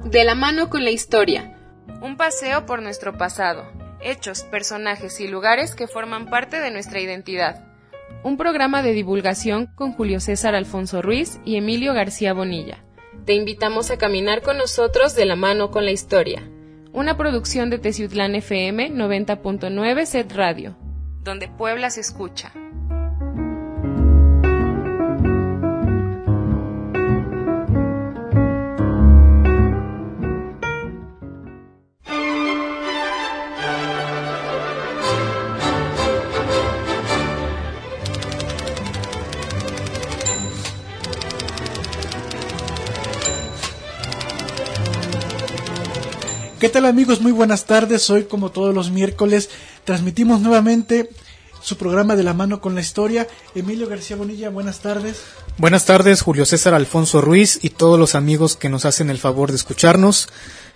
De la mano con la historia. Un paseo por nuestro pasado, hechos, personajes y lugares que forman parte de nuestra identidad. Un programa de divulgación con Julio César Alfonso Ruiz y Emilio García Bonilla. Te invitamos a caminar con nosotros de la mano con la historia. Una producción de Teciutlán FM 90.9 Set Radio, donde Puebla se escucha. ¿Qué tal, amigos? Muy buenas tardes. Hoy, como todos los miércoles, transmitimos nuevamente su programa de la mano con la historia. Emilio García Bonilla, buenas tardes. Buenas tardes, Julio César Alfonso Ruiz y todos los amigos que nos hacen el favor de escucharnos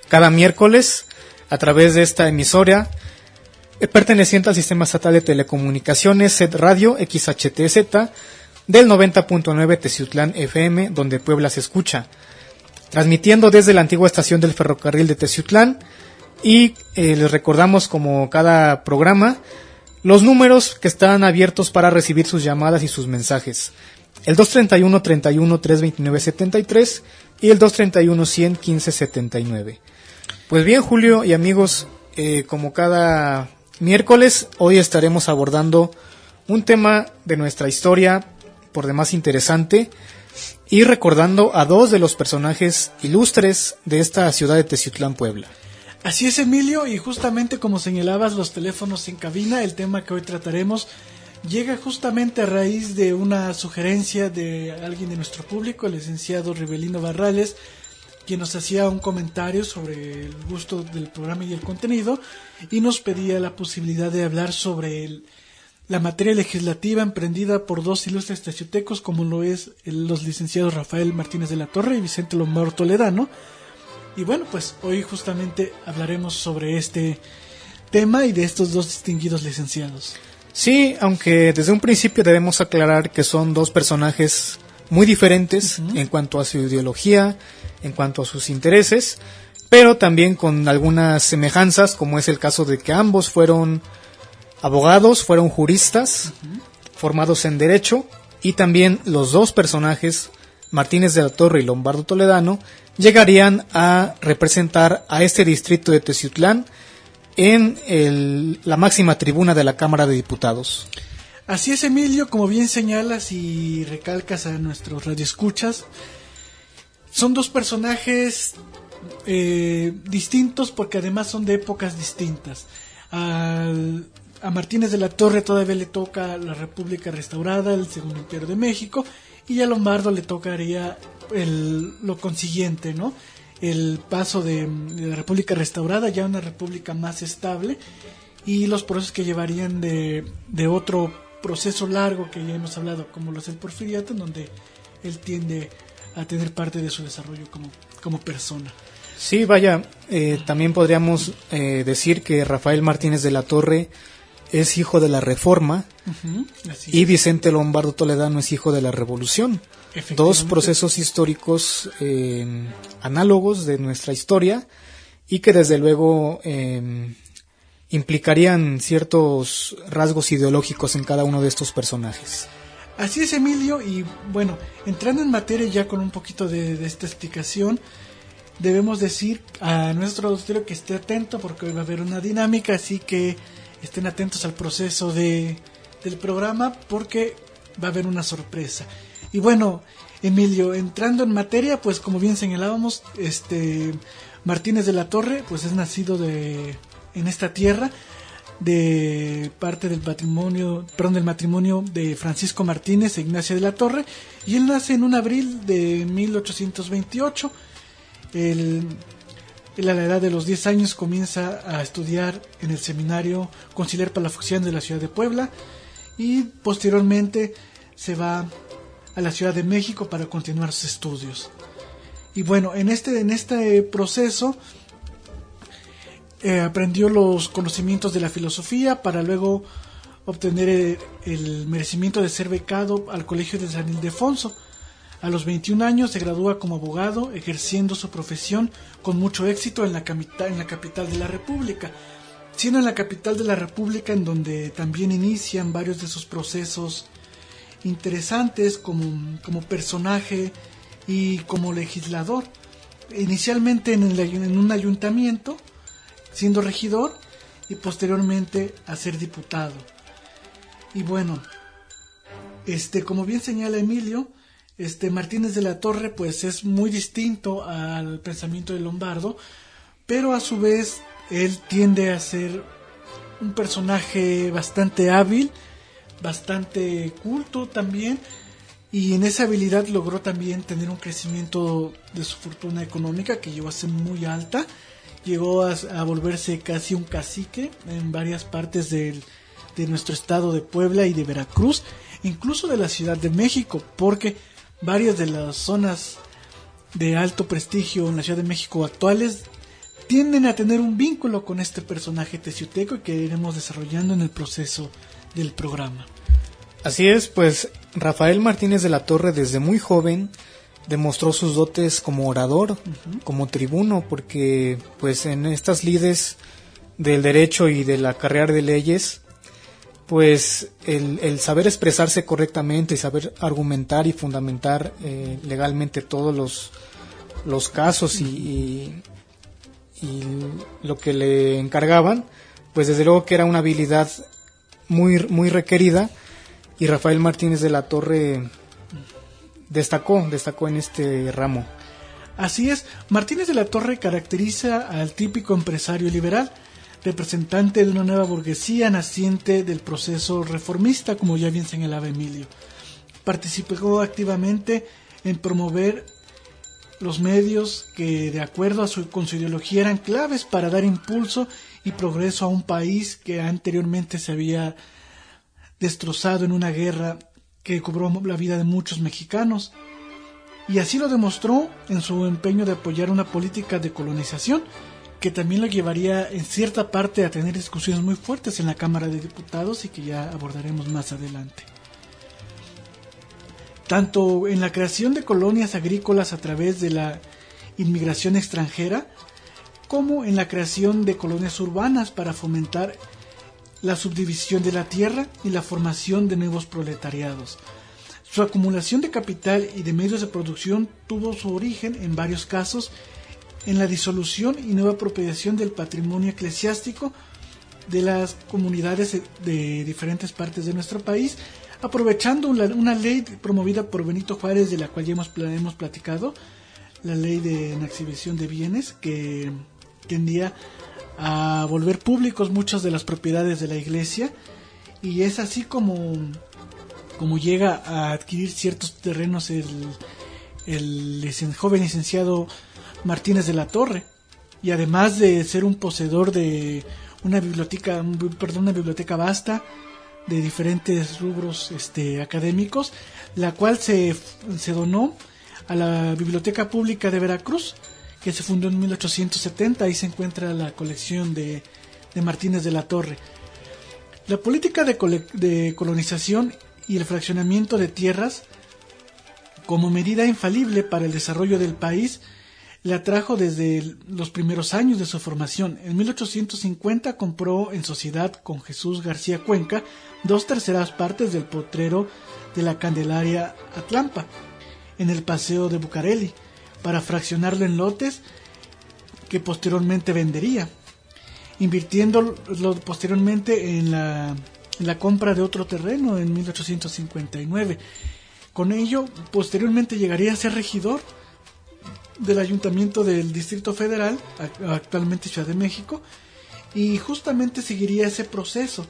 cada miércoles a través de esta emisora perteneciente al Sistema Estatal de Telecomunicaciones Set Radio XHTZ del 90.9 Teciutlán FM, donde Puebla se escucha. Transmitiendo desde la antigua estación del ferrocarril de Teciutlán y les recordamos, como cada programa, los números que están abiertos para recibir sus llamadas y sus mensajes. El 231-31-329-73 y el 231-100-15-79. Pues bien, Julio y amigos, como cada miércoles, hoy estaremos abordando un tema de nuestra historia por demás interesante, y recordando a dos de los personajes ilustres de esta ciudad de Teciutlán, Puebla. Así es, Emilio, y justamente como señalabas los teléfonos en cabina, el tema que hoy trataremos llega justamente a raíz de una sugerencia de alguien de nuestro público, el licenciado Rivelino Barrales, quien nos hacía un comentario sobre el gusto del programa y el contenido, y nos pedía la posibilidad de hablar sobre la materia legislativa emprendida por dos ilustres teciutecos, como lo es los licenciados Rafael Martínez de la Torre y Vicente Lombardo Toledano. Y bueno, pues hoy justamente hablaremos sobre este tema y de estos dos distinguidos licenciados. Sí, aunque desde un principio debemos aclarar que son dos personajes muy diferentes en cuanto a su ideología, en cuanto a sus intereses, pero también con algunas semejanzas, como es el caso de que ambos fueron abogados, fueron juristas, formados en Derecho, y también los dos personajes, Martínez de la Torre y Lombardo Toledano, llegarían a representar a este distrito de Teciutlán en la máxima tribuna de la Cámara de Diputados. Así es, Emilio, como bien señalas y recalcas a nuestros radioescuchas, son dos personajes distintos porque además son de épocas distintas. A Martínez de la Torre todavía le toca la República restaurada, el Segundo Imperio de México, y a Lombardo le tocaría lo consiguiente, ¿no? El paso de la República restaurada ya a una república más estable, y los procesos que llevarían de otro proceso largo que ya hemos hablado, como lo es el porfiriato, en donde él tiende a tener parte de su desarrollo como persona. Sí, vaya, también podríamos decir que Rafael Martínez de la Torre es hijo de la Reforma, y Vicente Lombardo Toledano es hijo de la Revolución. Dos procesos históricos análogos de nuestra historia y que desde luego implicarían ciertos rasgos ideológicos en cada uno de estos personajes. Así es, Emilio, y bueno, entrando en materia ya con un poquito de esta explicación, debemos decir a nuestro auditorio que esté atento porque hoy va a haber una dinámica, así que estén atentos al proceso del programa porque va a haber una sorpresa. Y bueno, Emilio, entrando en materia, pues como bien señalábamos, Martínez de la Torre pues es nacido en esta tierra de parte del matrimonio de Francisco Martínez e Ignacia de la Torre, y él nace en un abril de 1828. A la edad de los 10 años comienza a estudiar en el seminario conciliar palafoxiano de la ciudad de Puebla, y posteriormente se va a la Ciudad de México para continuar sus estudios. Y bueno, en este proceso aprendió los conocimientos de la filosofía para luego obtener el merecimiento de ser becado al Colegio de San Ildefonso. A los 21 años se gradúa como abogado, ejerciendo su profesión con mucho éxito en la capital de la República, siendo en la capital de la República en donde también inician varios de sus procesos interesantes como personaje y como legislador. Inicialmente en un ayuntamiento, siendo regidor, y posteriormente a ser diputado. Y bueno, como bien señala Emilio, Martínez de la Torre pues es muy distinto al pensamiento de Lombardo, pero a su vez él tiende a ser un personaje bastante hábil, bastante culto también, y en esa habilidad logró también tener un crecimiento de su fortuna económica que llegó a ser muy alta. Llegó a volverse casi un cacique en varias partes de nuestro estado de Puebla y de Veracruz, incluso de la Ciudad de México, porque varias de las zonas de alto prestigio en la Ciudad de México actuales tienden a tener un vínculo con este personaje teciuteco y que iremos desarrollando en el proceso del programa. Así es, pues Rafael Martínez de la Torre desde muy joven demostró sus dotes como orador, como tribuno, porque pues en estas lides del derecho y de la carrera de leyes, pues el saber expresarse correctamente y saber argumentar y fundamentar legalmente todos los casos y lo que le encargaban, pues desde luego que era una habilidad muy, muy requerida, y Rafael Martínez de la Torre destacó en este ramo. Así es, Martínez de la Torre caracteriza al típico empresario liberal, representante de una nueva burguesía naciente del proceso reformista, como ya bien señalaba Emilio. Participó activamente en promover los medios que, de acuerdo con su ideología, eran claves para dar impulso y progreso a un país que anteriormente se había destrozado en una guerra que cobró la vida de muchos mexicanos, y así lo demostró en su empeño de apoyar una política de colonización que también lo llevaría en cierta parte a tener discusiones muy fuertes en la Cámara de Diputados y que ya abordaremos más adelante. Tanto en la creación de colonias agrícolas a través de la inmigración extranjera, como en la creación de colonias urbanas para fomentar la subdivisión de la tierra y la formación de nuevos proletariados. Su acumulación de capital y de medios de producción tuvo su origen, en varios casos, en la disolución y nueva apropiación del patrimonio eclesiástico de las comunidades de diferentes partes de nuestro país, aprovechando una ley promovida por Benito Juárez, de la cual ya hemos platicado, la ley de exhibición de bienes, que tendía a volver públicos muchas de las propiedades de la iglesia, y es así como llega a adquirir ciertos terrenos el joven licenciado Martínez de la Torre, y además de ser un poseedor de una biblioteca vasta de diferentes rubros académicos, la cual se donó a la Biblioteca Pública de Veracruz, que se fundó en 1870. Ahí se encuentra la colección de Martínez de la Torre. La política de colonización y el fraccionamiento de tierras, como medida infalible para el desarrollo del país, le atrajo desde los primeros años de su formación. En 1850 compró en sociedad con Jesús García Cuenca 2/3 partes del potrero de la Candelaria Atlampa, en el Paseo de Bucareli, para fraccionarlo en lotes que posteriormente vendería, invirtiendo posteriormente en la compra de otro terreno en 1859. Con ello, posteriormente llegaría a ser regidor del Ayuntamiento del Distrito Federal, actualmente Ciudad de México, y justamente seguiría ese proceso,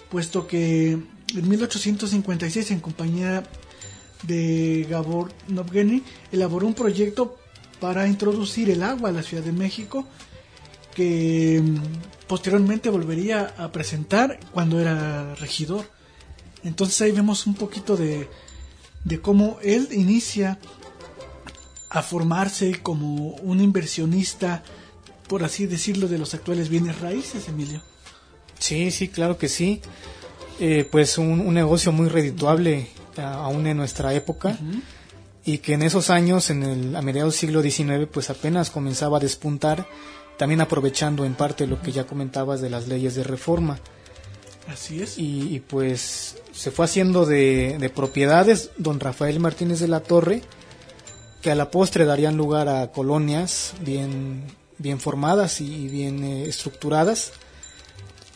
puesto que en 1856, en compañía de Gabor Novgeni, elaboró un proyecto para introducir el agua a la Ciudad de México, que posteriormente volvería a presentar cuando era regidor. Entonces ahí vemos un poquito de cómo él inicia a formarse como un inversionista, por así decirlo, de los actuales bienes raíces, Emilio. Sí, claro que sí. Pues un negocio muy redituable aún en nuestra época. y que en esos años, a mediados del siglo XIX, pues apenas comenzaba a despuntar, también aprovechando en parte lo que ya comentabas de las leyes de reforma. Así es. Y pues se fue haciendo de propiedades don Rafael Martínez de la Torre, que a la postre darían lugar a colonias bien formadas y bien estructuradas,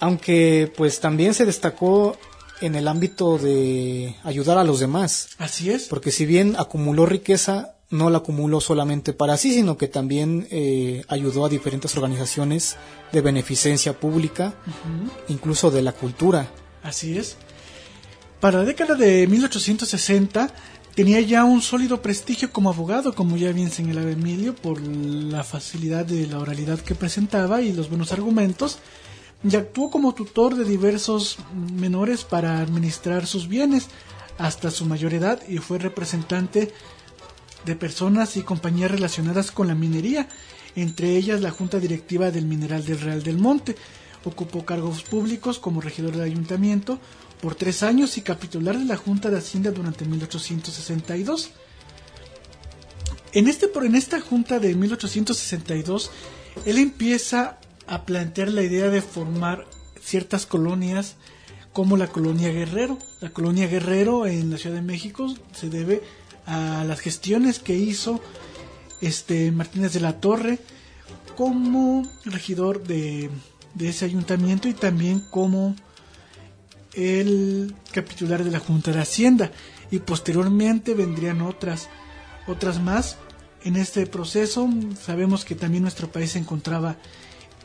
aunque pues también se destacó en el ámbito de ayudar a los demás. Así es. Porque si bien acumuló riqueza, no la acumuló solamente para sí, sino que también ayudó a diferentes organizaciones de beneficencia pública, incluso de la cultura. Así es. Para la década de 1860 tenía ya un sólido prestigio como abogado, como ya bien señalaba Emilio, por la facilidad de la oralidad que presentaba y los buenos argumentos, y actuó como tutor de diversos menores para administrar sus bienes hasta su mayor edad, y fue representante de personas y compañías relacionadas con la minería, entre ellas la Junta Directiva del Mineral del Real del Monte. Ocupó cargos públicos como regidor del ayuntamiento por 3 años y capitular de la Junta de Hacienda durante 1862. En esta junta de 1862, él empieza a plantear la idea de formar ciertas colonias, como la colonia Guerrero. La colonia Guerrero en la Ciudad de México se debe a las gestiones que hizo Martínez de la Torre como regidor de ese ayuntamiento, y también como el capitular de la Junta de Hacienda, y posteriormente vendrían otras más. En este proceso sabemos que también nuestro país se encontraba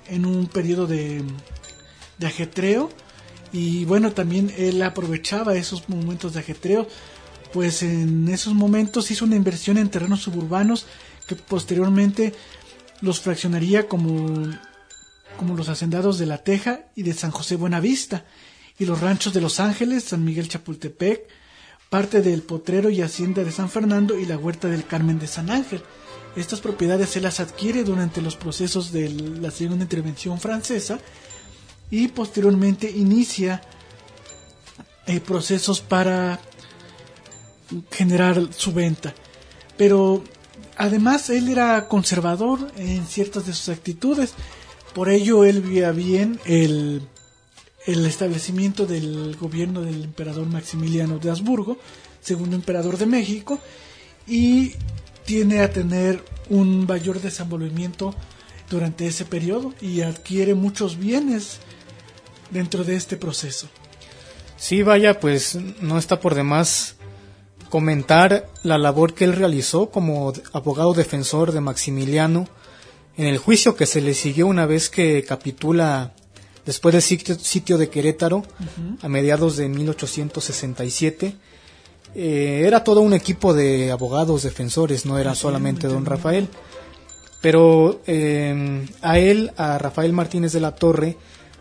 en un periodo de ajetreo, y bueno, también él aprovechaba esos momentos de ajetreo, pues en esos momentos hizo una inversión en terrenos suburbanos que posteriormente los fraccionaría como los hacendados de La Teja y de San José Buenavista, y los ranchos de Los Ángeles, San Miguel Chapultepec, parte del Potrero y Hacienda de San Fernando y la Huerta del Carmen de San Ángel. Estas propiedades se las adquiere durante los procesos de la segunda intervención francesa, y posteriormente inicia procesos para generar su venta. Pero además él era conservador en ciertas de sus actitudes, por ello él veía bien el establecimiento del gobierno del emperador Maximiliano de Habsburgo, segundo emperador de México, y tiene a tener un mayor desenvolvimiento durante ese periodo y adquiere muchos bienes dentro de este proceso. Sí, vaya, pues no está por demás comentar la labor que él realizó como abogado defensor de Maximiliano en el juicio que se le siguió una vez que capitula después del sitio de Querétaro, a mediados de 1867. Era todo un equipo de abogados defensores, no era solamente don Rafael, pero a Rafael Martínez de la Torre,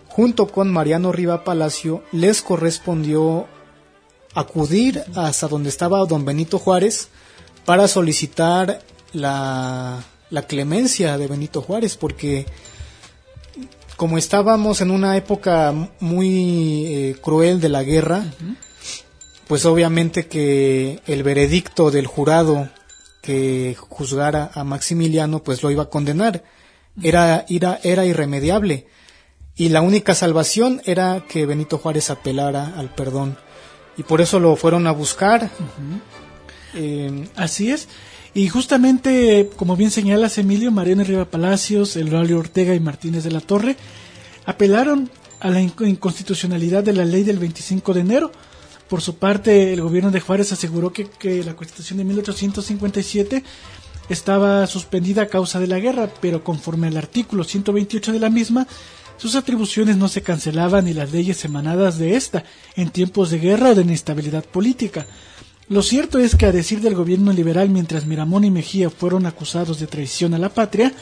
junto con Mariano Riva Palacio, les correspondió acudir hasta donde estaba don Benito Juárez para solicitar la clemencia de Benito Juárez, porque como estábamos en una época muy cruel de la guerra, pues obviamente que el veredicto del jurado que juzgara a Maximiliano pues lo iba a condenar, era irremediable, y la única salvación era que Benito Juárez apelara al perdón, y por eso lo fueron a buscar. Así es. Y justamente, como bien señalas, Emilio, Mariano Riva Palacios, Eulalia Ortega y Martínez de la Torre apelaron a la inconstitucionalidad de la ley del 25 de enero. Por su parte, el gobierno de Juárez aseguró que la Constitución de 1857 estaba suspendida a causa de la guerra, pero conforme al artículo 128 de la misma, sus atribuciones no se cancelaban y las leyes emanadas de esta en tiempos de guerra o de inestabilidad política. Lo cierto es que, a decir del gobierno liberal, mientras Miramón y Mejía fueron acusados de traición a la patria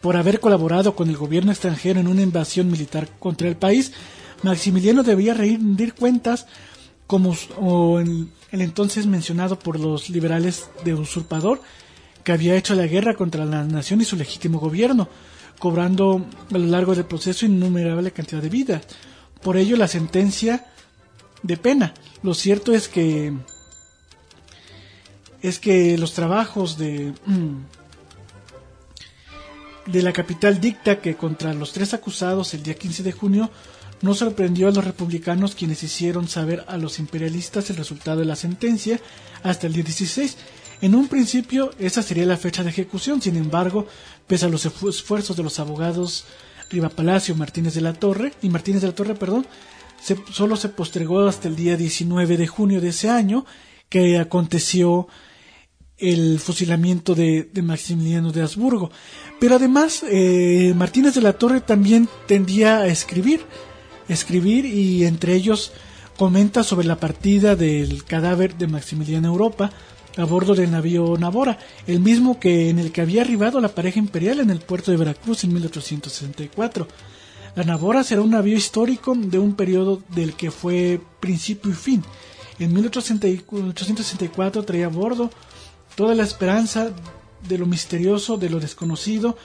por haber colaborado con el gobierno extranjero en una invasión militar contra el país, Maximiliano debía rendir cuentas como el entonces mencionado por los liberales de usurpador, que había hecho la guerra contra la nación y su legítimo gobierno, cobrando a lo largo del proceso innumerable cantidad de vidas. Por ello, la sentencia de pena. Lo cierto es que es que los trabajos de la capital dicta que contra los 3 acusados el día 15 de junio no sorprendió a los republicanos, quienes hicieron saber a los imperialistas el resultado de la sentencia hasta el día 16. En un principio esa sería la fecha de ejecución, sin embargo, pese a los esfuerzos de los abogados Rivapalacio y Martínez de la Torre, solo se postergó hasta el día 19 de junio de ese año, que aconteció el fusilamiento de Maximiliano de Habsburgo. Pero además, Martínez de la Torre también tendía a escribir, y entre ellos comenta sobre la partida del cadáver de Maximiliano a Europa a bordo del navío Navora, el mismo que en el que había arribado la pareja imperial en el puerto de Veracruz en 1864. La Navora será un navío histórico de un periodo del que fue principio y fin. En 1864 traía a bordo toda la esperanza de lo misterioso, de lo desconocido,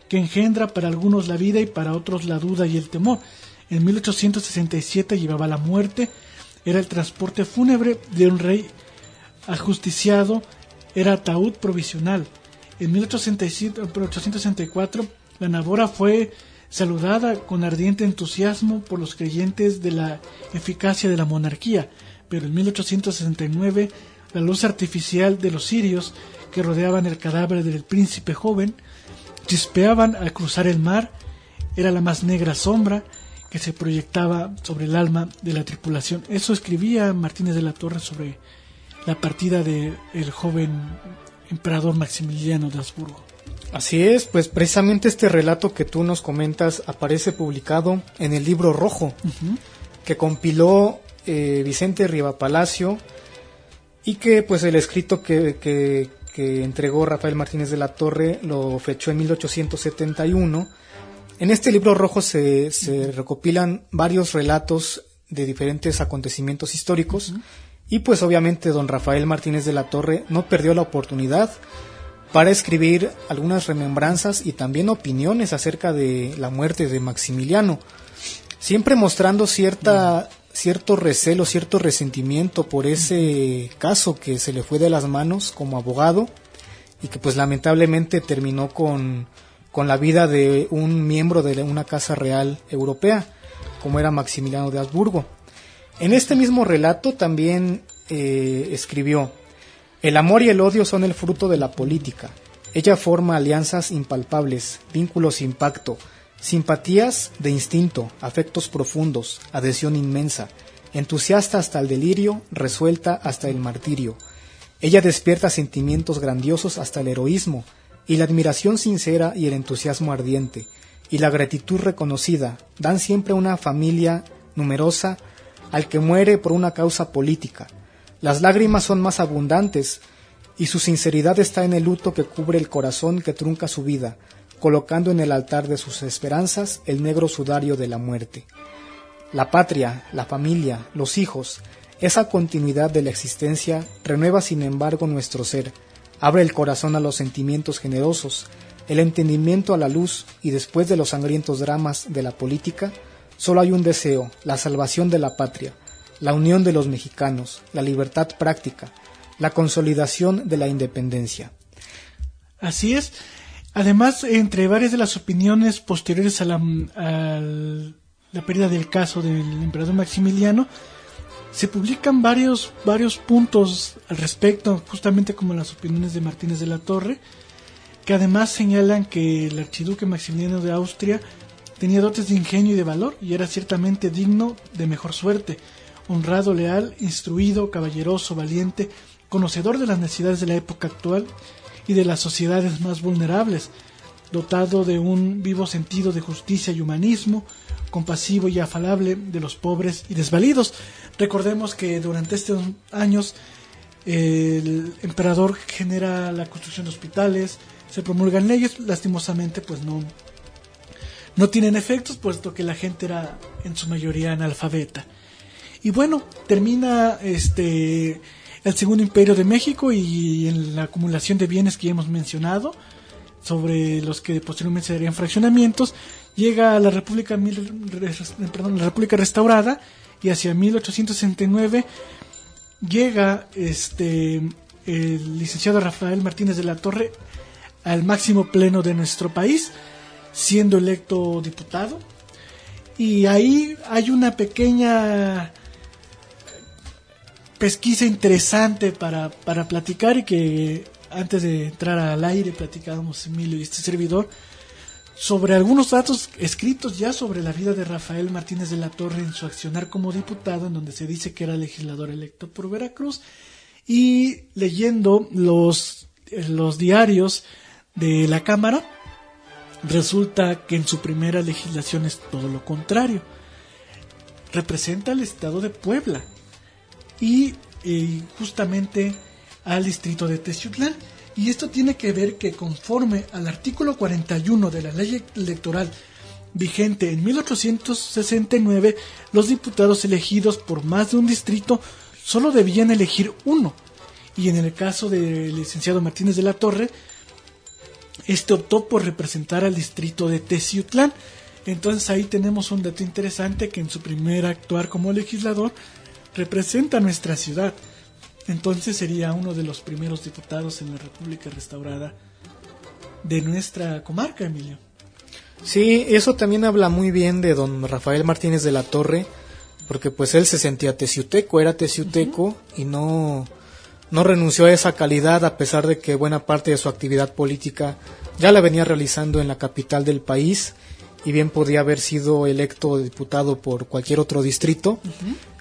que engendra para algunos la vida y para otros la duda y el temor. En 1867 llevaba la muerte, era el transporte fúnebre de un rey ajusticiado, era ataúd provisional. En 1864 la Navora fue saludada con ardiente entusiasmo por los creyentes de la eficacia de la monarquía, pero en 1869 la luz artificial de los cirios que rodeaban el cadáver del príncipe joven chispeaban al cruzar el mar, era la más negra sombra que se proyectaba sobre el alma de la tripulación. Eso escribía Martínez de la Torre sobre la partida del joven emperador Maximiliano de Habsburgo. Así es, pues precisamente este relato que tú nos comentas aparece publicado en el Libro Rojo, que compiló Vicente Rivapalacio, y que pues el escrito que entregó Rafael Martínez de la Torre lo fechó en 1871. En este Libro Rojo se recopilan varios relatos de diferentes acontecimientos históricos, y pues obviamente don Rafael Martínez de la Torre no perdió la oportunidad para escribir algunas remembranzas y también opiniones acerca de la muerte de Maximiliano, siempre mostrando cierto recelo, cierto resentimiento por ese caso que se le fue de las manos como abogado y que pues lamentablemente terminó con la vida de un miembro de una casa real europea, como era Maximiliano de Habsburgo. En este mismo relato también escribió: el amor y el odio son el fruto de la política. Ella forma alianzas impalpables, vínculos sin pacto, simpatías de instinto, afectos profundos, adhesión inmensa, entusiasta hasta el delirio, resuelta hasta el martirio. Ella despierta sentimientos grandiosos hasta el heroísmo, y la admiración sincera y el entusiasmo ardiente, y la gratitud reconocida, dan siempre una familia numerosa al que muere por una causa política. Las lágrimas son más abundantes, y su sinceridad está en el luto que cubre el corazón que trunca su vida, colocando en el altar de sus esperanzas el negro sudario de la muerte. La patria, la familia, los hijos, esa continuidad de la existencia renueva sin embargo nuestro ser, abre el corazón a los sentimientos generosos, el entendimiento a la luz, y después de los sangrientos dramas de la política, solo hay un deseo: la salvación de la patria, la unión de los mexicanos, la libertad práctica, la consolidación de la independencia. Así es. Además, entre varias de las opiniones posteriores a la pérdida del caso del emperador Maximiliano, se publican varios puntos al respecto, justamente como las opiniones de Martínez de la Torre, que además señalan que el archiduque Maximiliano de Austria tenía dotes de ingenio y de valor, y era ciertamente digno de mejor suerte: honrado, leal, instruido, caballeroso, valiente, conocedor de las necesidades de la época actual y de las sociedades más vulnerables, dotado de un vivo sentido de justicia y humanismo, compasivo y afable de los pobres y desvalidos. Recordemos que durante estos años el emperador genera la construcción de hospitales, se promulgan leyes, lastimosamente pues no tienen efectos, puesto que la gente era en su mayoría analfabeta. Y bueno, termina el Segundo Imperio de México, y en la acumulación de bienes que ya hemos mencionado, sobre los que posteriormente se darían fraccionamientos, llega a la República Restaurada, y hacia 1869 llega el licenciado Rafael Martínez de la Torre al máximo pleno de nuestro país, siendo electo diputado. Y ahí hay una pequeña pesquisa interesante para platicar, y que antes de entrar al aire platicábamos Emilio y este servidor sobre algunos datos escritos ya sobre la vida de Rafael Martínez de la Torre en su accionar como diputado, en donde se dice que era legislador electo por Veracruz, y leyendo los diarios de la Cámara, resulta que en su primera legislación es todo lo contrario. Representa al estado de Puebla y justamente al distrito de Teciutlán. Y esto tiene que ver que, conforme al artículo 41 de la ley electoral vigente en 1869, los diputados elegidos por más de un distrito solo debían elegir uno. Y en el caso del licenciado Martínez de la Torre, este optó por representar al distrito de Teciutlán. Entonces ahí tenemos un dato interesante, que en su primer actuar como legislador representa nuestra ciudad. Entonces sería uno de los primeros diputados en la República restaurada de nuestra comarca, Emilio. Sí, eso también habla muy bien de don Rafael Martínez de la Torre, porque pues él se sentía teciuteco, era teciuteco, y no renunció a esa calidad, a pesar de que buena parte de su actividad política ya la venía realizando en la capital del país, y bien podía haber sido electo diputado por cualquier otro distrito.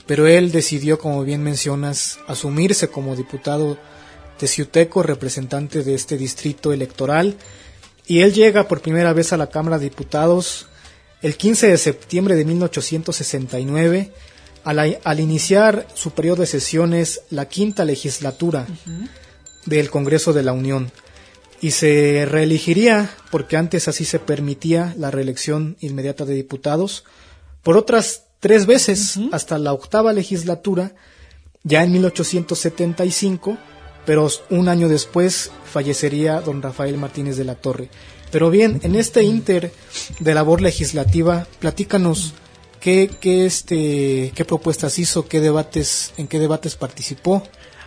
Pero él decidió, como bien mencionas, asumirse como diputado teciuteco, representante de este distrito electoral, y él llega por primera vez a la Cámara de Diputados el 15 de septiembre de 1869, al iniciar su periodo de sesiones, la quinta legislatura del Congreso de la Unión, y se reelegiría, porque antes así se permitía la reelección inmediata de diputados, por otras 3 veces, hasta la octava legislatura, ya en 1875, pero un año después fallecería don Rafael Martínez de la Torre. Pero bien, en este ínter de labor legislativa, platícanos qué propuestas hizo, en qué debates participó.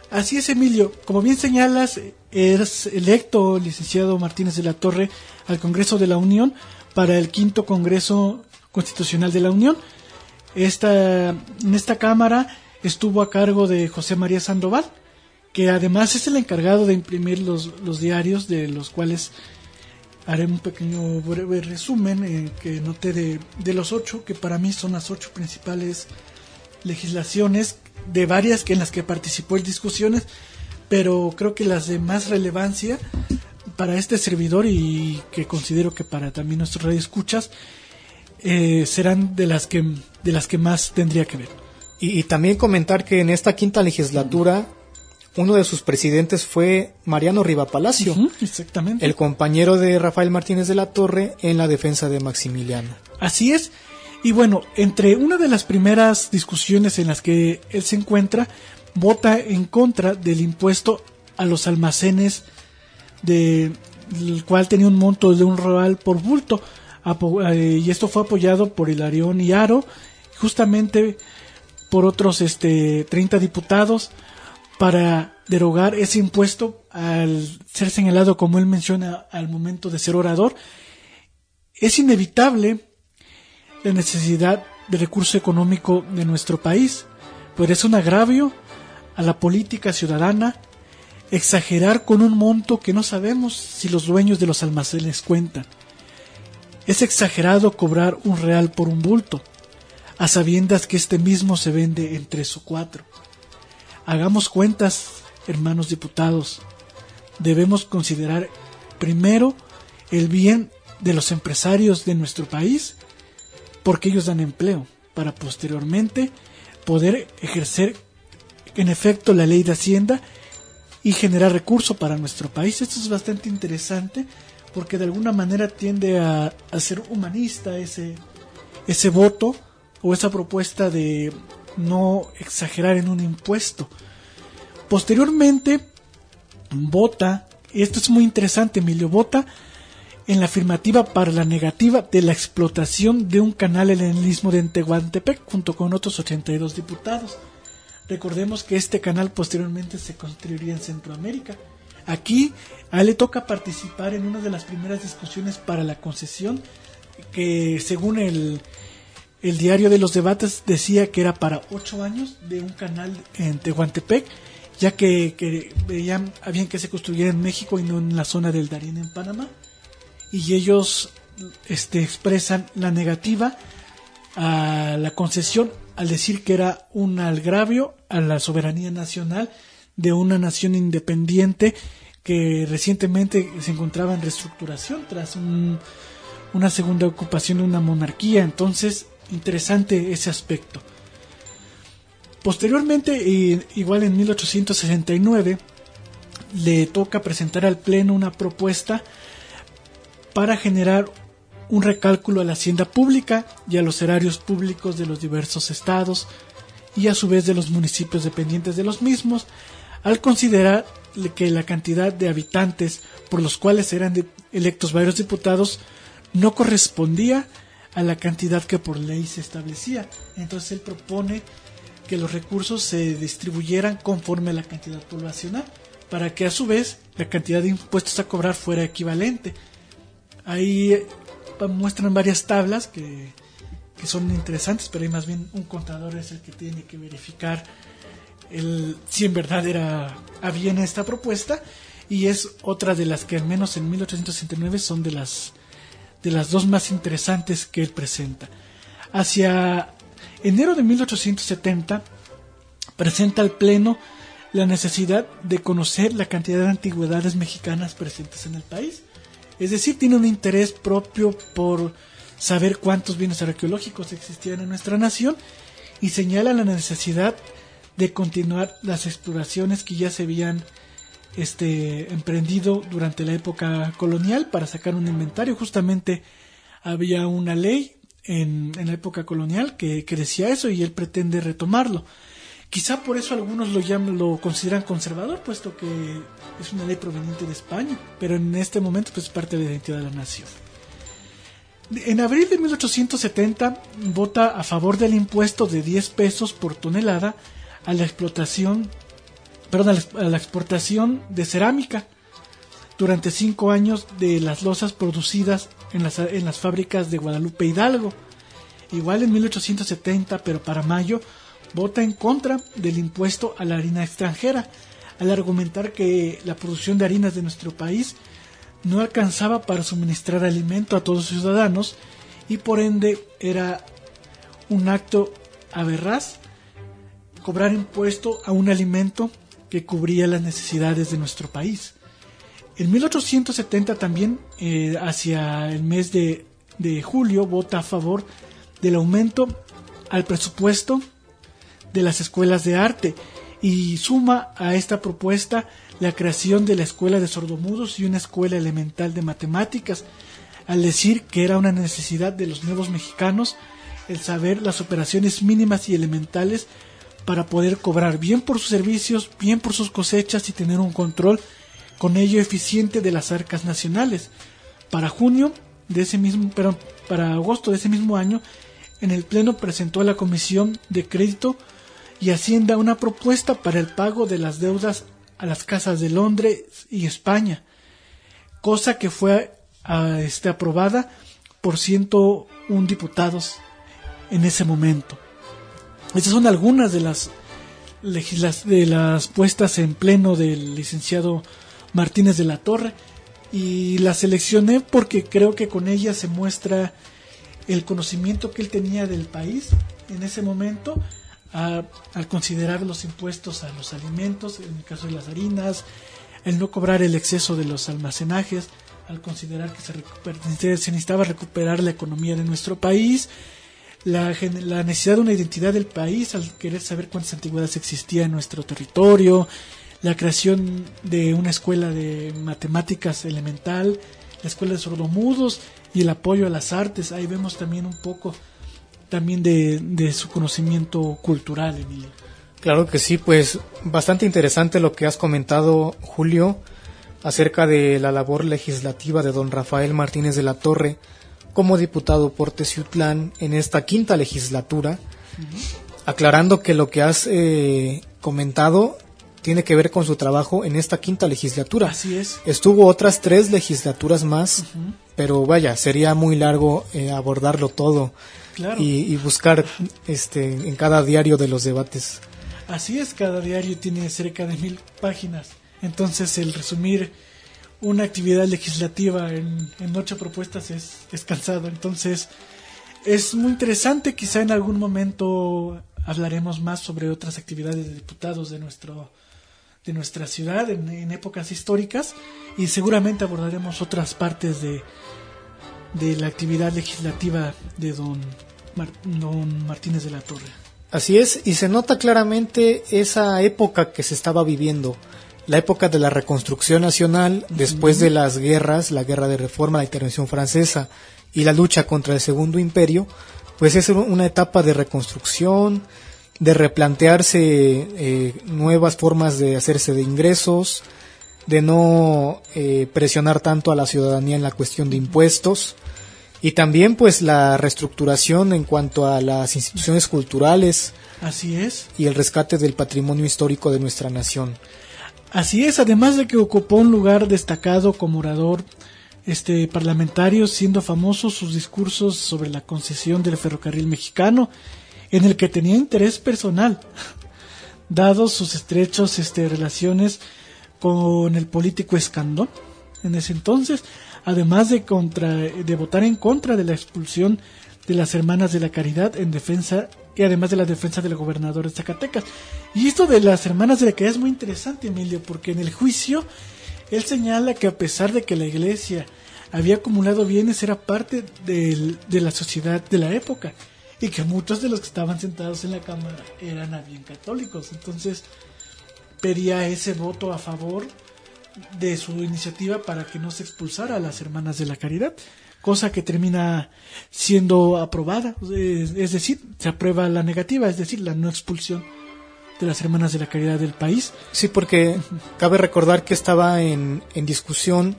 Así es, Emilio. Como bien señalas, eres electo, licenciado Martínez de la Torre, al Congreso de la Unión para el 5º Congreso Constitucional de la Unión. En esta Cámara estuvo a cargo de José María Sandoval, que además es el encargado de imprimir los diarios, de los cuales haré un pequeño breve resumen que noté de los 8, que para mí son las 8 principales legislaciones, de varias en las que participó en discusiones, pero creo que las de más relevancia para este servidor, y que considero que para también nuestros radioescuchas, serán de las que más tendría que ver. Y también comentar que en esta quinta legislatura uno de sus presidentes fue Mariano Rivapalacio, exactamente, el compañero de Rafael Martínez de la Torre en la defensa de Maximiliano. Así es. Y bueno, entre una de las primeras discusiones en las que él se encuentra, vota en contra del impuesto a los almacenes, del cual tenía un monto de $1 por bulto. Y esto fue apoyado por Hilarión y Haro, justamente por otros 30 diputados, para derogar ese impuesto al ser señalado, como él menciona al momento de ser orador. Es inevitable la necesidad de recurso económico de nuestro país, pues es un agravio a la política ciudadana exagerar con un monto que no sabemos si los dueños de los almacenes cuentan. Es exagerado cobrar $1 por un bulto, a sabiendas que este mismo se vende en 3 o 4. Hagamos cuentas, hermanos diputados. Debemos considerar primero el bien de los empresarios de nuestro país, porque ellos dan empleo, para posteriormente poder ejercer en efecto la ley de Hacienda y generar recursos para nuestro país. Esto es bastante interesante, porque de alguna manera tiende a ser humanista ese voto o esa propuesta de no exagerar en un impuesto. Posteriormente vota, y esto es muy interesante, Emilio, vota en la afirmativa para la negativa de la explotación de un canal en el istmo de Tehuantepec, junto con otros 82 diputados. Recordemos que este canal posteriormente se construiría en Centroamérica. Aquí a él le toca participar en una de las primeras discusiones para la concesión, que según el diario de los debates decía que era para 8 años de un canal en Tehuantepec, ya que veían bien que se construyera en México y no en la zona del Darién en Panamá, y ellos expresan la negativa a la concesión al decir que era un agravio a la soberanía nacional de una nación independiente que recientemente se encontraba en reestructuración tras una segunda ocupación de una monarquía. Entonces, interesante ese aspecto. Posteriormente, igual en 1869, le toca presentar al Pleno una propuesta para generar un recálculo a la hacienda pública y a los erarios públicos de los diversos estados y a su vez de los municipios dependientes de los mismos, al considerar que la cantidad de habitantes por los cuales eran electos varios diputados no correspondía a la cantidad que por ley se establecía. Entonces él propone que los recursos se distribuyeran conforme a la cantidad poblacional, para que a su vez la cantidad de impuestos a cobrar fuera equivalente. Ahí muestran varias tablas que son interesantes, pero ahí más bien un contador es el que tiene que verificar si en verdad había en esta propuesta, y es otra de las que al menos en 1869 son de las dos más interesantes que él presenta. Hacia enero de 1870 presenta al Pleno la necesidad de conocer la cantidad de antigüedades mexicanas presentes en el país. Es decir, tiene un interés propio por saber cuántos bienes arqueológicos existían en nuestra nación, y señala la necesidad de continuar las exploraciones que ya se habían emprendido durante la época colonial para sacar un inventario. Justamente había una ley en la época colonial que decía eso, y él pretende retomarlo. Quizá por eso algunos lo consideran conservador, puesto que es una ley proveniente de España, pero en este momento pues es parte de la identidad de la nación. En abril de 1870 vota a favor del impuesto de 10 pesos por tonelada a la exportación de cerámica durante 5 años de las lozas producidas en las fábricas de Guadalupe Hidalgo. Igual en 1870, pero para mayo, vota en contra del impuesto a la harina extranjera, al argumentar que la producción de harinas de nuestro país no alcanzaba para suministrar alimento a todos los ciudadanos, y por ende era un acto aberraz cobrar impuesto a un alimento que cubría las necesidades de nuestro país. En 1870 también, hacia el mes de julio, vota a favor del aumento al presupuesto de las escuelas de arte, y suma a esta propuesta la creación de la escuela de sordomudos y una escuela elemental de matemáticas, al decir que era una necesidad de los nuevos mexicanos el saber las operaciones mínimas y elementales para poder cobrar bien por sus servicios, bien por sus cosechas, y tener un control con ello eficiente de las arcas nacionales. Para agosto de ese mismo año, en el Pleno presentó a la Comisión de Crédito y Hacienda una propuesta para el pago de las deudas a las casas de Londres y España, cosa que fue aprobada por 101 diputados en ese momento. Estas son algunas de las puestas en pleno del licenciado Martínez de la Torre, y las seleccioné porque creo que con ellas se muestra el conocimiento que él tenía del país en ese momento, al considerar los impuestos a los alimentos, en el caso de las harinas, el no cobrar el exceso de los almacenajes, al considerar que se necesitaba recuperar la economía de nuestro país, la necesidad de una identidad del país, al querer saber cuántas antigüedades existía en nuestro territorio, la creación de una escuela de matemáticas elemental, la escuela de sordomudos y el apoyo a las artes. Ahí vemos también un poco también de su conocimiento cultural, Emilio. Claro que sí, pues bastante interesante lo que has comentado, Julio, acerca de la labor legislativa de don Rafael Martínez de la Torre como diputado por Teciutlán en esta 5ª legislatura. Aclarando que lo que has comentado tiene que ver con su trabajo en esta 5ª legislatura. Así es. Estuvo otras 3 legislaturas más, pero vaya, sería muy largo abordarlo todo. Claro. Y buscar en cada diario de los debates. Así es, cada diario tiene cerca de 1000 páginas. Entonces, el resumir una actividad legislativa en 8 propuestas es cansado. Entonces, es muy interesante. Quizá en algún momento hablaremos más sobre otras actividades de diputados de nuestra ciudad en épocas históricas, y seguramente abordaremos otras partes de la actividad legislativa de don Martínez de la Torre. Así es, y se nota claramente esa época que se estaba viviendo, la época de la reconstrucción nacional, después de las guerras, la guerra de reforma, la intervención francesa y la lucha contra el Segundo Imperio. Pues es una etapa de reconstrucción, de replantearse nuevas formas de hacerse de ingresos, de no presionar tanto a la ciudadanía en la cuestión de impuestos, y también pues la reestructuración en cuanto a las instituciones culturales. Así es. Y el rescate del patrimonio histórico de nuestra nación. Así es, además de que ocupó un lugar destacado como orador parlamentario, siendo famosos sus discursos sobre la concesión del ferrocarril mexicano, en el que tenía interés personal, dados sus estrechos relaciones con el político Escandón en ese entonces, además de votar en contra de la expulsión de las Hermanas de la Caridad en defensa, y además de la defensa del gobernador de Zacatecas. Y esto de las Hermanas de la Caridad es muy interesante, Emilio, porque en el juicio él señala que a pesar de que la iglesia había acumulado bienes, era parte de la sociedad de la época, y que muchos de los que estaban sentados en la cámara eran bien católicos. Entonces pedía ese voto a favor de su iniciativa para que no se expulsara a las Hermanas de la Caridad, cosa que termina siendo aprobada, es decir, se aprueba la negativa, es decir, la no expulsión de las Hermanas de la Caridad del país. Sí, porque cabe recordar que estaba en discusión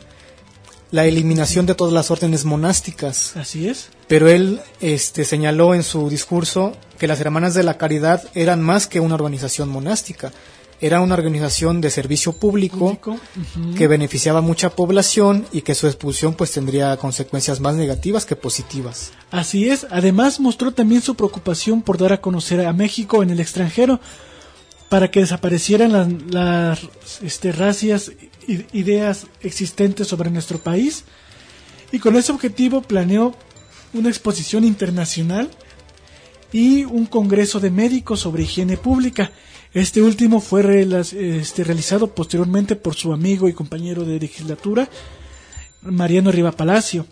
la eliminación de todas las órdenes monásticas. Así es. Pero él señaló en su discurso que las Hermanas de la Caridad eran más que una organización monástica. Era una organización de servicio público que beneficiaba a mucha población, y que su expulsión pues tendría consecuencias más negativas que positivas. Así es. Además mostró también su preocupación por dar a conocer a México en el extranjero, para que desaparecieran las racias, ideas existentes sobre nuestro país, y con ese objetivo planeó una exposición internacional y un congreso de médicos sobre higiene pública. Este último fue realizado posteriormente por su amigo y compañero de legislatura, Mariano Riva Palacio.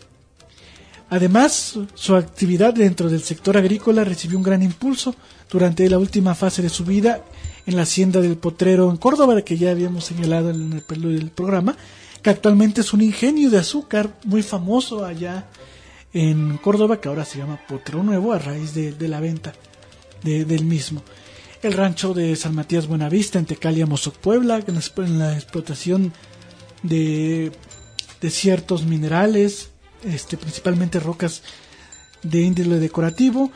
Además, su actividad dentro del sector agrícola recibió un gran impulso durante la última fase de su vida en la hacienda del Potrero en Córdoba, que ya habíamos señalado en el preludio del programa, que actualmente es un ingenio de azúcar muy famoso allá en Córdoba, que ahora se llama Potrero Nuevo a raíz de la venta del mismo. El rancho de San Matías Buenavista en Tecalia, Mozoc, Puebla, en la explotación de ciertos minerales, principalmente rocas de índole decorativo,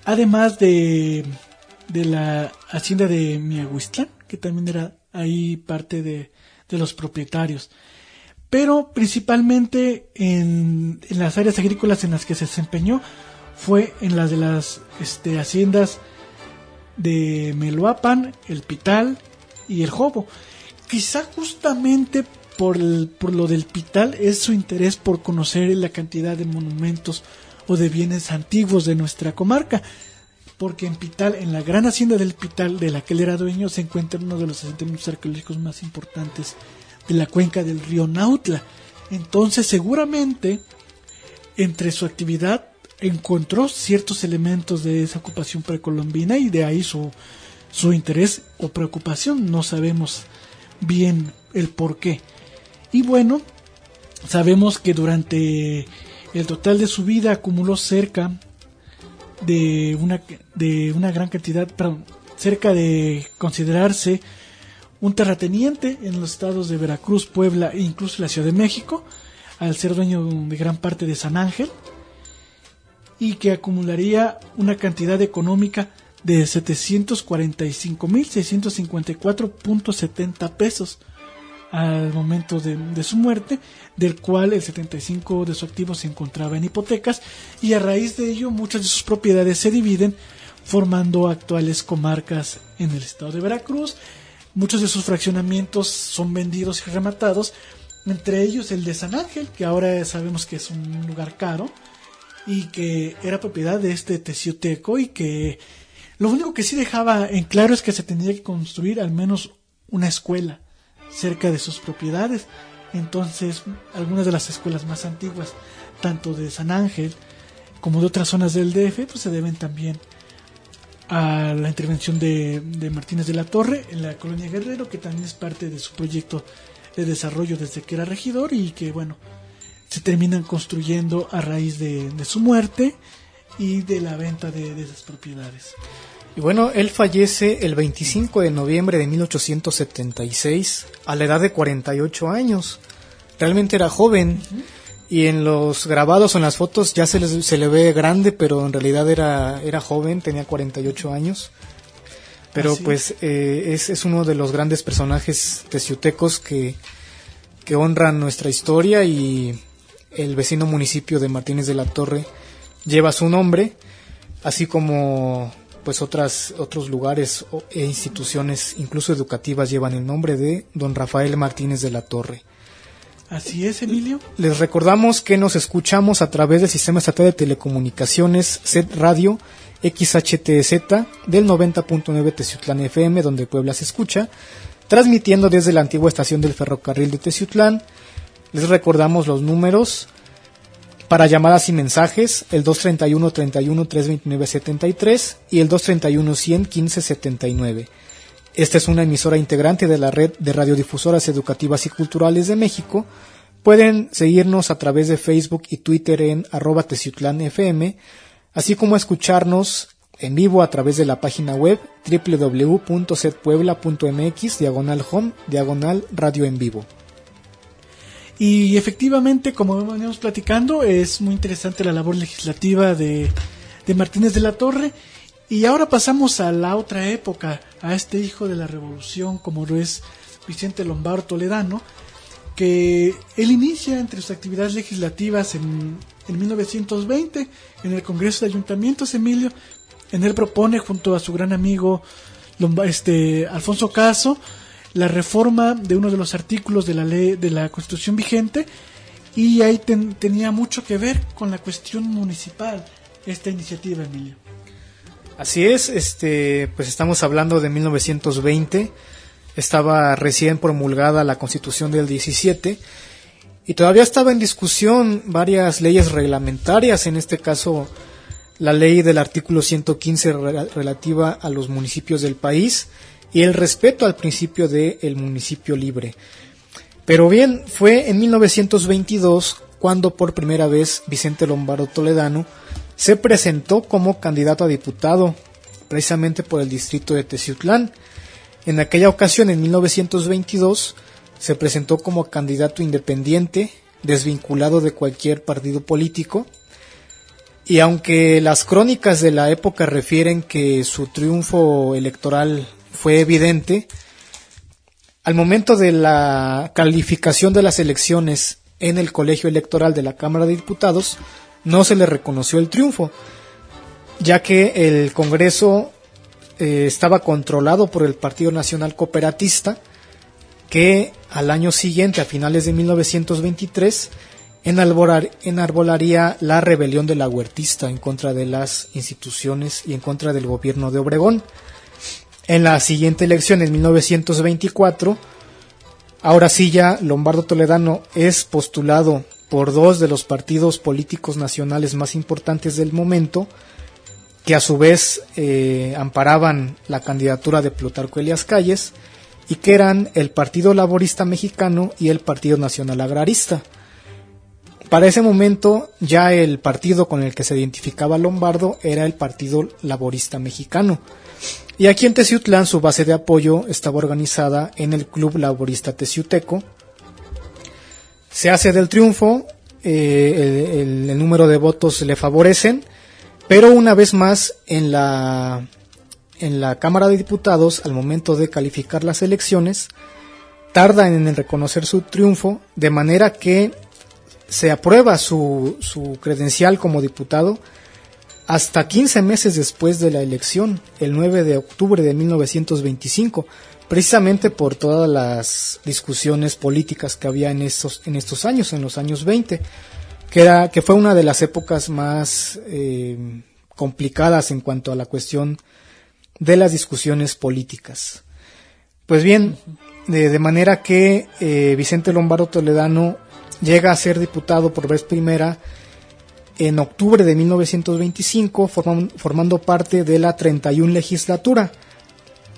además de la hacienda de Miahuistlán, que también era ahí parte de los propietarios. Pero principalmente en las áreas agrícolas en las que se desempeñó fue en las de las haciendas de Meloapan, El Pital y El Jobo. Quizá justamente por lo del Pital es su interés por conocer la cantidad de monumentos o de bienes antiguos de nuestra comarca, porque en Pital, en la gran hacienda del Pital, de la que él era dueño, se encuentra uno de los asentamientos arqueológicos más importantes de la cuenca del río Nautla. Entonces seguramente entre su actividad encontró ciertos elementos de esa ocupación precolombina, y de ahí su interés o preocupación. No sabemos bien el por qué. Y bueno, sabemos que durante el total de su vida acumuló cerca de una gran cantidad, cerca de considerarse un terrateniente en los estados de Veracruz, Puebla e incluso la Ciudad de México, al ser dueño de gran parte de San Ángel, y que acumularía una cantidad económica de 745.654.70 pesos al momento de su muerte, del cual el 75% de su activo se encontraba en hipotecas, y a raíz de ello muchas de sus propiedades se dividen, formando actuales comarcas en el estado de Veracruz. Muchos de sus fraccionamientos son vendidos y rematados, entre ellos el de San Ángel, que ahora sabemos que es un lugar caro y que era propiedad de este teciuteco, y que lo único que sí dejaba en claro es que se tendría que construir al menos una escuela cerca de sus propiedades. Entonces, algunas de las escuelas más antiguas, tanto de San Ángel como de otras zonas del DF, pues se deben también a la intervención de Martínez de la Torre en la colonia Guerrero, que también es parte de su proyecto de desarrollo desde que era regidor, y que bueno, se terminan construyendo a raíz de su muerte y de la venta de esas propiedades. Y bueno, él fallece el 25 de noviembre de 1876 a la edad de 48 años. Realmente era joven. Uh-huh. Y en los grabados o en las fotos ya se le ve grande, pero en realidad era joven, tenía 48 años. Pero ¿ah, sí? Pues es uno de los grandes personajes teciutecos que honran nuestra historia, y el vecino municipio de Martínez de la Torre lleva su nombre, así como pues otros lugares e instituciones, incluso educativas, llevan el nombre de don Rafael Martínez de la Torre. Así es, Emilio. Les recordamos que nos escuchamos a través del Sistema Estatal de Telecomunicaciones SET Radio XHTZ del 90.9 Teciutlán FM, donde Puebla se escucha, transmitiendo desde la antigua estación del ferrocarril de Teciutlán. Les recordamos los números para llamadas y mensajes: el 231-31-329-73 y el 231-100-1579. Esta es una emisora integrante de la red de radiodifusoras educativas y culturales de México. Pueden seguirnos a través de Facebook y Twitter en @TeciutlanFM, así como escucharnos en vivo a través de la página web www.setpuebla.mx/home/radio en vivo. Y efectivamente, como veníamos platicando, es muy interesante la labor legislativa de Martínez de la Torre. Y ahora pasamos a la otra época, a este hijo de la revolución, como lo es Vicente Lombardo Toledano, que él inicia entre sus actividades legislativas en 1920 en el Congreso de Ayuntamientos, Emilio. En él propone, junto a su gran amigo Alfonso Caso, la reforma de uno de los artículos de la ley de la Constitución vigente, y ahí tenía mucho que ver con la cuestión municipal esta iniciativa, Emilio. Así es, pues estamos hablando de 1920, estaba recién promulgada la Constitución del 17 y todavía estaba en discusión varias leyes reglamentarias, en este caso la ley del artículo 115 relativa a los municipios del país y el respeto al principio del municipio libre. Pero bien, fue en 1922 cuando por primera vez Vicente Lombardo Toledano se presentó como candidato a diputado, precisamente por el distrito de Teciutlán. En aquella ocasión, en 1922, se presentó como candidato independiente, desvinculado de cualquier partido político, y aunque las crónicas de la época refieren que su triunfo electoral fue evidente, al momento de la calificación de las elecciones en el colegio electoral de la Cámara de Diputados, no se le reconoció el triunfo, ya que el Congreso estaba controlado por el Partido Nacional Cooperatista, que al año siguiente, a finales de 1923, enarbolaría la rebelión de la Huertista en contra de las instituciones y en contra del gobierno de Obregón. En la siguiente elección, en 1924, ahora sí ya Lombardo Toledano es postulado por dos de los partidos políticos nacionales más importantes del momento, que a su vez amparaban la candidatura de Plutarco Elías Calles, y que eran el Partido Laborista Mexicano y el Partido Nacional Agrarista. Para ese momento ya el partido con el que se identificaba Lombardo era el Partido Laborista Mexicano, y aquí en Teciutlán su base de apoyo estaba organizada en el Club Laborista Teciuteco. Se hace del triunfo, el número de votos le favorecen, pero una vez más en la en la Cámara de Diputados, al momento de calificar las elecciones, tarda en reconocer su triunfo, de manera que se aprueba su credencial como diputado hasta 15 meses después de la elección, el 9 de octubre de 1925, precisamente por todas las discusiones políticas que había en estos años, en los años 20, que fue una de las épocas más complicadas en cuanto a la cuestión de las discusiones políticas. Pues bien, de manera que Vicente Lombardo Toledano llega a ser diputado por vez primera en octubre de 1925, formando parte de la 31 legislatura,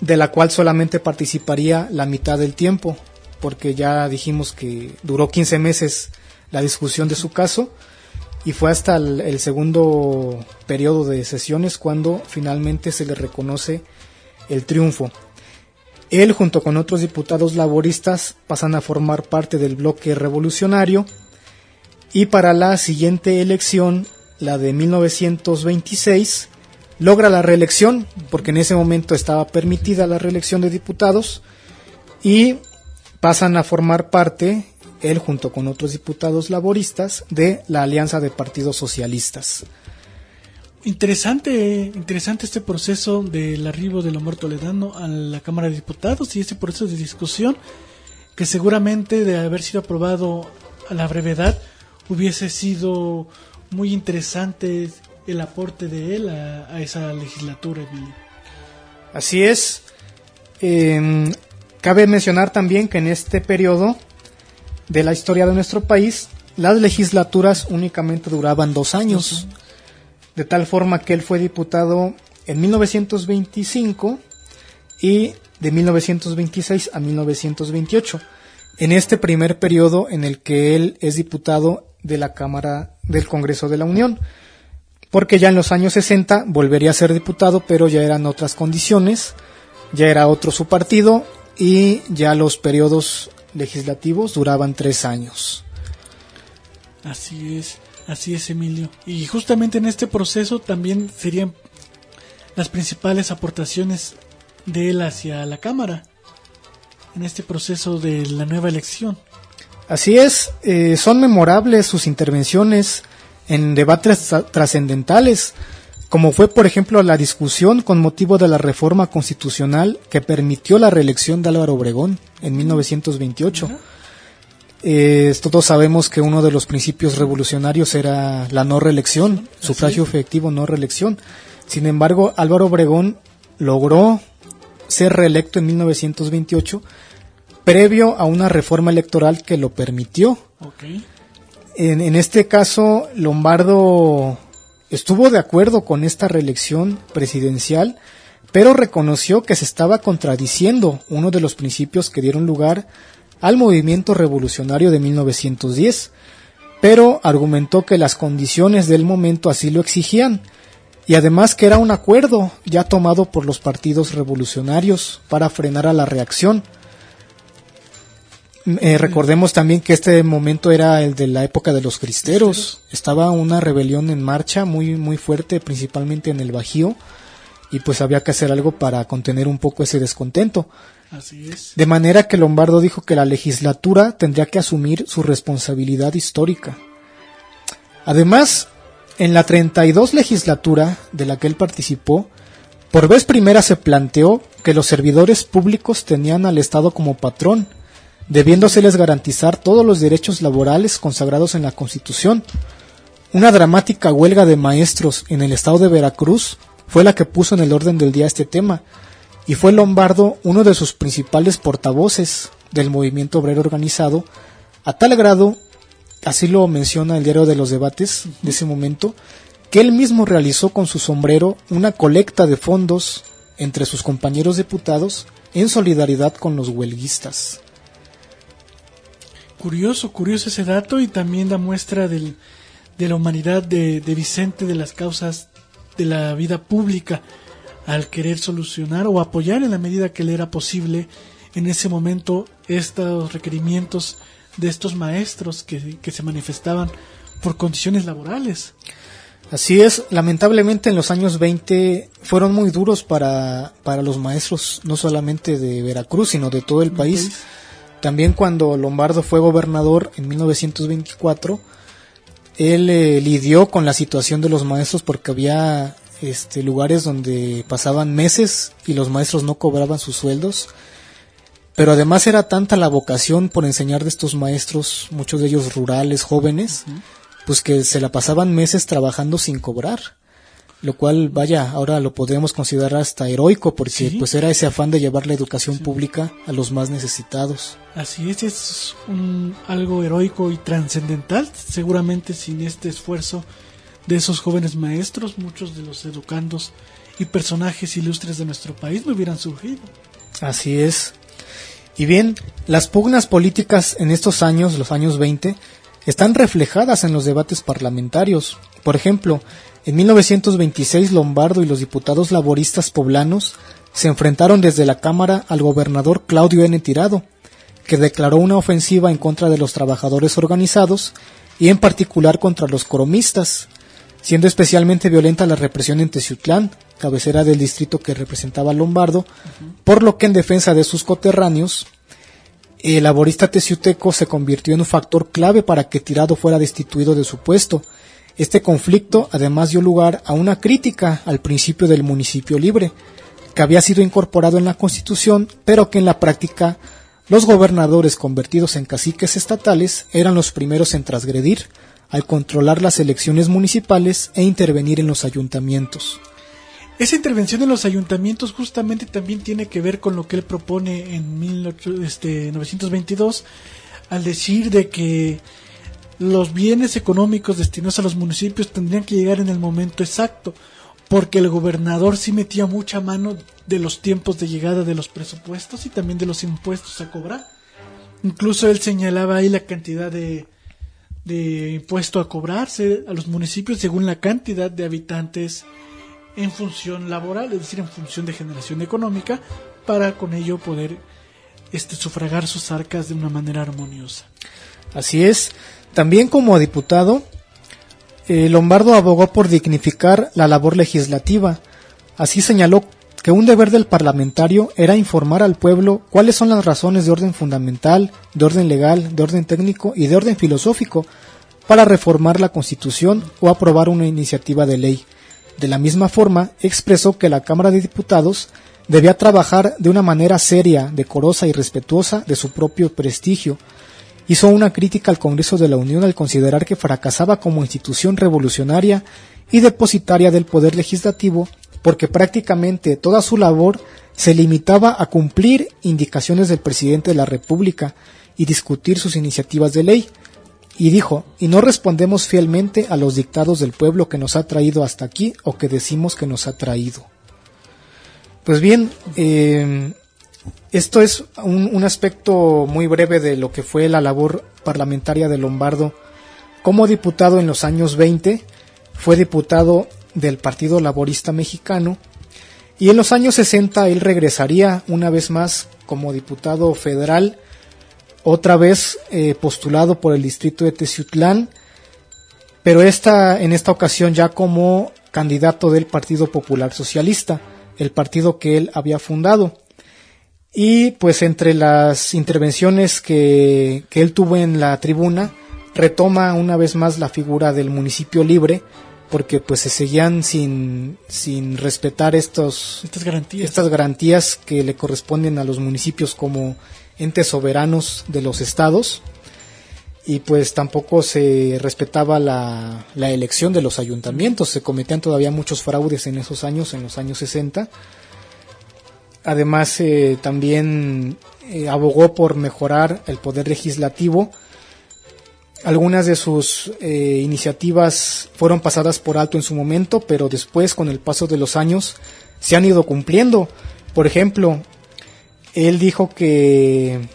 de la cual solamente participaría la mitad del tiempo, porque ya dijimos que duró 15 meses la discusión de su caso, y fue hasta el segundo periodo de sesiones cuando finalmente se le reconoce el triunfo. Él, junto con otros diputados laboristas, pasan a formar parte del bloque revolucionario, y para la siguiente elección, la de 1926, logra la reelección, porque en ese momento estaba permitida la reelección de diputados, y pasan a formar parte, él junto con otros diputados laboristas, de la Alianza de Partidos Socialistas. Interesante este proceso del arribo de Lombardo Toledano a la Cámara de Diputados y ese proceso de discusión que seguramente de haber sido aprobado a la brevedad hubiese sido muy interesante el aporte de él a esa legislatura, Emilio. Así es. Cabe mencionar también que en este periodo de la historia de nuestro país, las legislaturas únicamente duraban 2 años, de tal forma que él fue diputado en 1925 y de 1926 a 1928, en este primer periodo en el que él es diputado de la Cámara del Congreso de la Unión, porque ya en los años 60 volvería a ser diputado, pero ya eran otras condiciones, ya era otro su partido y ya los periodos legislativos duraban 3 años. Así es, Emilio. Y justamente en este proceso también serían las principales aportaciones de él hacia la Cámara, en este proceso de la nueva elección. Así es, son memorables sus intervenciones en debates trascendentales, como fue por ejemplo la discusión con motivo de la reforma constitucional que permitió la reelección de Álvaro Obregón en 1928. Todos sabemos que uno de los principios revolucionarios era la no reelección, sufragio efectivo, no reelección. Sin embargo, Álvaro Obregón logró ser reelecto en 1928 previo a una reforma electoral que lo permitió. Okay. En este caso, Lombardo estuvo de acuerdo con esta reelección presidencial, pero reconoció que se estaba contradiciendo uno de los principios que dieron lugar al movimiento revolucionario de 1910, pero argumentó que las condiciones del momento así lo exigían, y además que era un acuerdo ya tomado por los partidos revolucionarios para frenar a la reacción. Recordemos también que este momento era el de la época de los cristeros. Estaba una rebelión en marcha muy fuerte, principalmente en el Bajío, y pues había que hacer algo para contener un poco ese descontento. Así es. De manera que Lombardo dijo que la legislatura tendría que asumir su responsabilidad histórica. Además, en la 32 legislatura de la que él participó, por vez primera se planteó que los servidores públicos tenían al Estado como patrón, debiéndoseles garantizar todos los derechos laborales consagrados en la Constitución. Una dramática huelga de maestros en el estado de Veracruz fue la que puso en el orden del día este tema, y fue Lombardo uno de sus principales portavoces del movimiento obrero organizado, a tal grado, así lo menciona el diario de los debates de ese momento, que él mismo realizó con su sombrero una colecta de fondos entre sus compañeros diputados en solidaridad con los huelguistas. Curioso ese dato, y también da muestra de la humanidad de Vicente, de las causas de la vida pública, al querer solucionar o apoyar en la medida que le era posible en ese momento estos requerimientos de estos maestros que se manifestaban por condiciones laborales. Así es, lamentablemente en los años 20 fueron muy duros para los maestros, no solamente de Veracruz, sino de todo el país. También cuando Lombardo fue gobernador en 1924, él lidió con la situación de los maestros porque había lugares donde pasaban meses y los maestros no cobraban sus sueldos. Pero además era tanta la vocación por enseñar de estos maestros, muchos de ellos rurales, jóvenes, pues que se la pasaban meses trabajando sin cobrar, lo cual, vaya, ahora lo podríamos considerar hasta heroico, porque pues era ese afán de llevar la educación pública a los más necesitados. Así es algo heroico y trascendental. Seguramente sin este esfuerzo de esos jóvenes maestros, muchos de los educandos y personajes ilustres de nuestro país no hubieran surgido. Así es. Y bien, las pugnas políticas en estos años, los años 20, están reflejadas en los debates parlamentarios. Por ejemplo, en 1926 Lombardo y los diputados laboristas poblanos se enfrentaron desde la Cámara al gobernador Claudio N. Tirado, que declaró una ofensiva en contra de los trabajadores organizados y en particular contra los cromistas, siendo especialmente violenta la represión en Teciutlán, cabecera del distrito que representaba Lombardo, por lo que en defensa de sus coterráneos, el laborista teciuteco se convirtió en un factor clave para que Tirado fuera destituido de su puesto. Este conflicto además dio lugar a una crítica al principio del municipio libre, que había sido incorporado en la Constitución, pero que en la práctica los gobernadores convertidos en caciques estatales eran los primeros en transgredir, al controlar las elecciones municipales e intervenir en los ayuntamientos. Esa intervención en los ayuntamientos justamente también tiene que ver con lo que él propone en 1922, al decir de que los bienes económicos destinados a los municipios tendrían que llegar en el momento exacto, porque el gobernador sí metía mucha mano de los tiempos de llegada de los presupuestos y también de los impuestos a cobrar. Incluso él señalaba ahí la cantidad de impuesto a cobrarse a los municipios según la cantidad de habitantes en función laboral, es decir, en función de generación económica, para con ello poder sufragar sus arcas de una manera armoniosa. Así es. También como diputado, Lombardo abogó por dignificar la labor legislativa. Así señaló que un deber del parlamentario era informar al pueblo cuáles son las razones de orden fundamental, de orden legal, de orden técnico y de orden filosófico para reformar la Constitución o aprobar una iniciativa de ley. De la misma forma, expresó que la Cámara de Diputados debía trabajar de una manera seria, decorosa y respetuosa de su propio prestigio. Hizo una crítica al Congreso de la Unión al considerar que fracasaba como institución revolucionaria y depositaria del poder legislativo, porque prácticamente toda su labor se limitaba a cumplir indicaciones del presidente de la República y discutir sus iniciativas de ley. Y dijo, y no respondemos fielmente a los dictados del pueblo que nos ha traído hasta aquí o que decimos que nos ha traído. Pues bien, esto es un aspecto muy breve de lo que fue la labor parlamentaria de Lombardo. Como diputado en los años 20, fue diputado del Partido Laborista Mexicano y en los años 60 él regresaría una vez más como diputado federal, otra vez postulado por el distrito de Teciutlán, pero en esta ocasión ya como candidato del Partido Popular Socialista, el partido que él había fundado. Y pues entre las intervenciones que él tuvo en la tribuna, retoma una vez más la figura del municipio libre, porque pues se seguían sin respetar estas garantías que le corresponden a los municipios como entes soberanos de los estados, y pues tampoco se respetaba la elección de los ayuntamientos. Se cometían todavía muchos fraudes en esos años, en los años 60. Además también abogó por mejorar el poder legislativo. Algunas de sus iniciativas fueron pasadas por alto en su momento, pero después, con el paso de los años, se han ido cumpliendo. Por ejemplo, él dijo que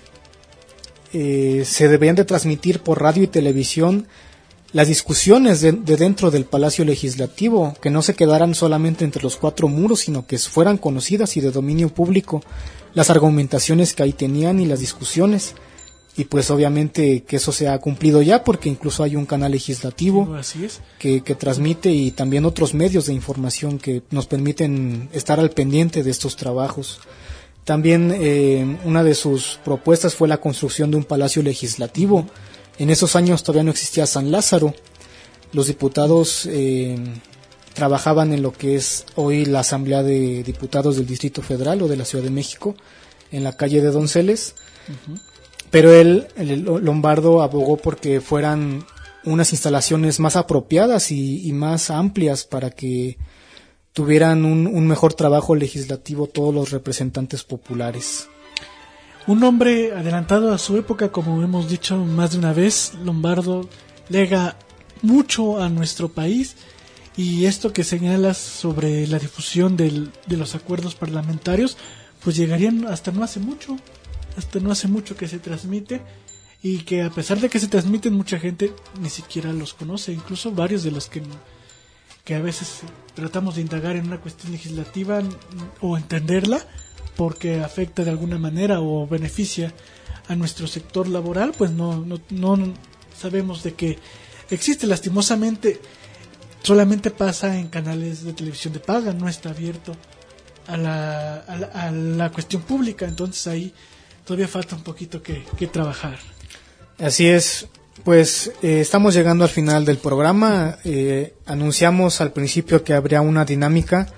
se debían de transmitir por radio y televisión las discusiones de dentro del Palacio Legislativo, que no se quedaran solamente entre los cuatro muros, sino que fueran conocidas y de dominio público las argumentaciones que ahí tenían y las discusiones. y pues obviamente que eso se ha cumplido ya, porque incluso hay un canal legislativo Así es. que transmite, y también otros medios de información que nos permiten estar al pendiente de estos trabajos. También una de sus propuestas fue la construcción de un palacio legislativo. En esos años todavía no existía San Lázaro. Los diputados trabajaban en lo que es hoy la Asamblea de Diputados del Distrito Federal o de la Ciudad de México, en la calle de Donceles. Pero el Lombardo abogó porque fueran unas instalaciones más apropiadas y más amplias para que tuvieran un mejor trabajo legislativo todos los representantes populares. Un hombre adelantado a su época, como hemos dicho más de una vez. Lombardo lega mucho a nuestro país, y esto que señalas sobre la difusión de los acuerdos parlamentarios, pues llegarían hasta no hace mucho que se transmite, y que a pesar de que se transmiten, mucha gente ni siquiera los conoce, incluso varios de los que a veces tratamos de indagar en una cuestión legislativa o entenderla porque afecta de alguna manera o beneficia a nuestro sector laboral, pues no sabemos de que existe. Lastimosamente solamente pasa en canales de televisión de paga, no está abierto a la cuestión pública, entonces ahí todavía falta un poquito que trabajar. Así es, pues estamos llegando al final del programa. Anunciamos al principio que habría una dinámica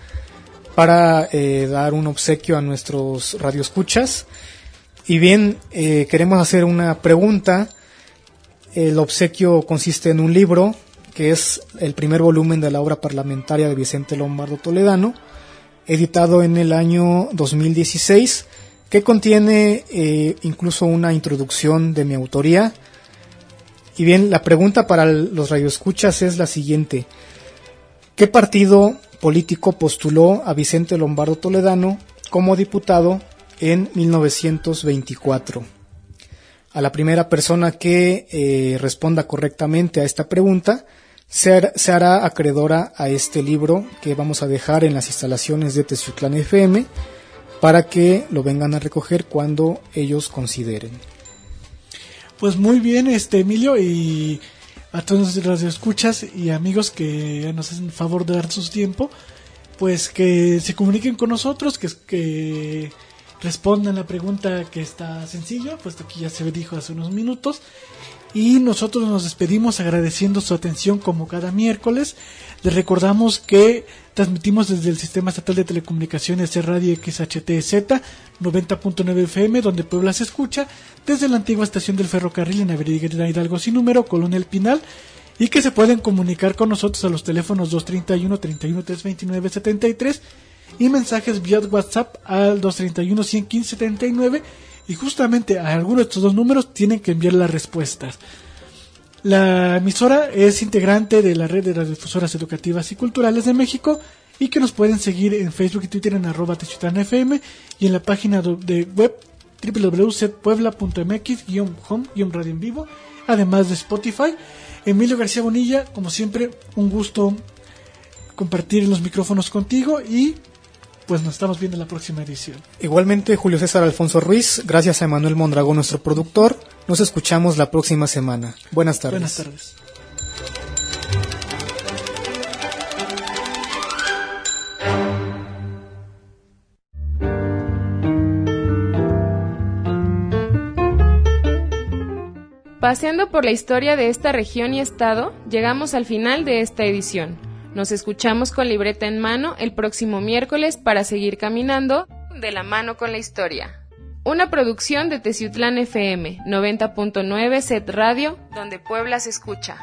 para dar un obsequio a nuestros radioescuchas, y bien, queremos hacer una pregunta. El obsequio consiste en un libro que es el primer volumen de la obra parlamentaria de Vicente Lombardo Toledano, editado en el año 2016, que contiene incluso una introducción de mi autoría. Y bien, la pregunta para los radioescuchas es la siguiente: ¿qué partido político postuló a Vicente Lombardo Toledano como diputado en 1924? A la primera persona que responda correctamente a esta pregunta se hará acreedora a este libro que vamos a dejar en las instalaciones de Teciutlán FM para que lo vengan a recoger cuando ellos consideren. Pues muy bien, Emilio, y a todos los radioescuchas y amigos que nos hacen favor de dar su tiempo, pues que se comuniquen con nosotros, que respondan la pregunta, que está sencilla, puesto que ya se dijo hace unos minutos. Y nosotros nos despedimos agradeciendo su atención como cada miércoles. Les recordamos que transmitimos desde el Sistema Estatal de Telecomunicaciones Radio XHTZ 90.9 FM, donde Puebla se escucha, desde la antigua estación del ferrocarril en Avenida Hidalgo sin número, Colonia El Pinal, y que se pueden comunicar con nosotros a los teléfonos 231-31-329-73 y mensajes vía WhatsApp al 231-115-79. Y justamente a alguno de estos dos números tienen que enviar las respuestas. La emisora es integrante de la red de radiodifusoras educativas y culturales de México, y que nos pueden seguir en Facebook y Twitter en @TeciutlánFM y en la página de web www.puebla.mx/home-radio en vivo, además de Spotify. Emilio García Bonilla, como siempre, un gusto compartir los micrófonos contigo, y pues nos estamos viendo en la próxima edición. Igualmente, Julio César Alfonso Ruiz, gracias a Emanuel Mondragón, nuestro productor. Nos escuchamos la próxima semana. Buenas tardes. Buenas tardes. Paseando por la historia de esta región y estado, llegamos al final de esta edición. Nos escuchamos con libreta en mano el próximo miércoles para seguir caminando de la mano con la historia. Una producción de Teciutlán FM 90.9 Set Radio, donde Puebla se escucha.